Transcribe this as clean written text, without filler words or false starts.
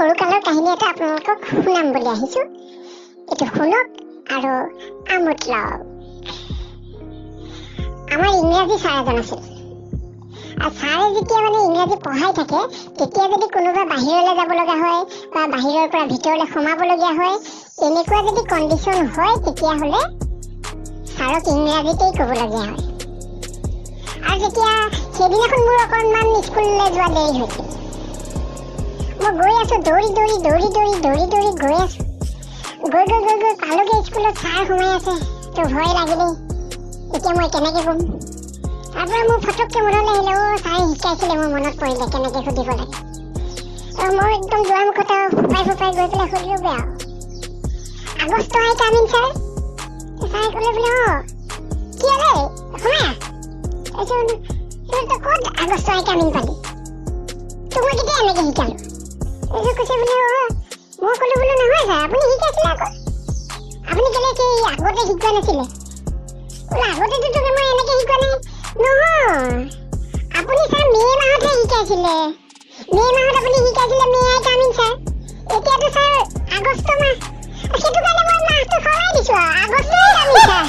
সৰুকালৰ কাহিনী এটা আপোনালোকক শুনাম বুলি আহিছোঁ। এইটো শুনক আৰু আমোদ লওক। আমাৰ ইংৰাজী ছাৰ এজন আছিল, আৰু ছাৰে যেতিয়া ইংৰাজী পঢ়াই থাকে তেতিয়া যদি কোনোবা বাহিৰলৈ যাব লগা হয় বা বাহিৰৰ পৰা ভিতৰলৈ সোমাবলগীয়া হয়, এনেকুৱা যদি কণ্ডিশ্যন হয় তেতিয়াহ'লে ছাৰক ইংৰাজীতেই ক'বলগীয়া হয়। আৰু যেতিয়া সেইদিনাখন মোৰ অকণমান স্কুললৈ যোৱা দেৰি হৈছিল, মই গৈ আছোঁ দৌৰি গৈ আছোঁ। গৈ পালোগৈ স্কুলত, ছাৰ সোমাই আছে। তো ভয় লাগিলেই, এতিয়া মই কেনেকৈ ক'ম? তাৰপৰা মোৰ ফটককৈ মনলৈ আহিলে, ছাৰে শিকাইছিলে, মোৰ মনত পৰিলে কেনেকৈ সুধিব লাগে। মই একদম দুৱাৰমুখত ফোপাই গৈ পেলাই সুধিলোগৈ আৰু, August I come in sir? ছাৰে ক'লে বোলে কি আৰে সোমাই তাৰপিছত ক'ত আগষ্ট আই কাম ইন পালি? তোক মই কেতিয়া এনেকৈ শিকালোঁ? তাৰপিছত কৈছে বোলে মই ক'লো বোলো নহয় ছাৰ, আপুনি শিকাইছিলে আকৌ, আপুনি কেলে কি আগতে শিকোৱা নাছিলে? বোলে আগতেতো মই এনেকৈ শিকোৱা নাই। নহয়, আপুনি ছাৰ মে' মাহতহে শিকাইছিলে। মে' মাহত আপুনি শিকাইছিলে মে' আই কাম ইন ছাৰ। এতিয়াতো ছাৰ আগষ্ট মাহ, সেইটো কাৰণে মই মাহটো সলাই দিছোঁ আৰু August I come in sir.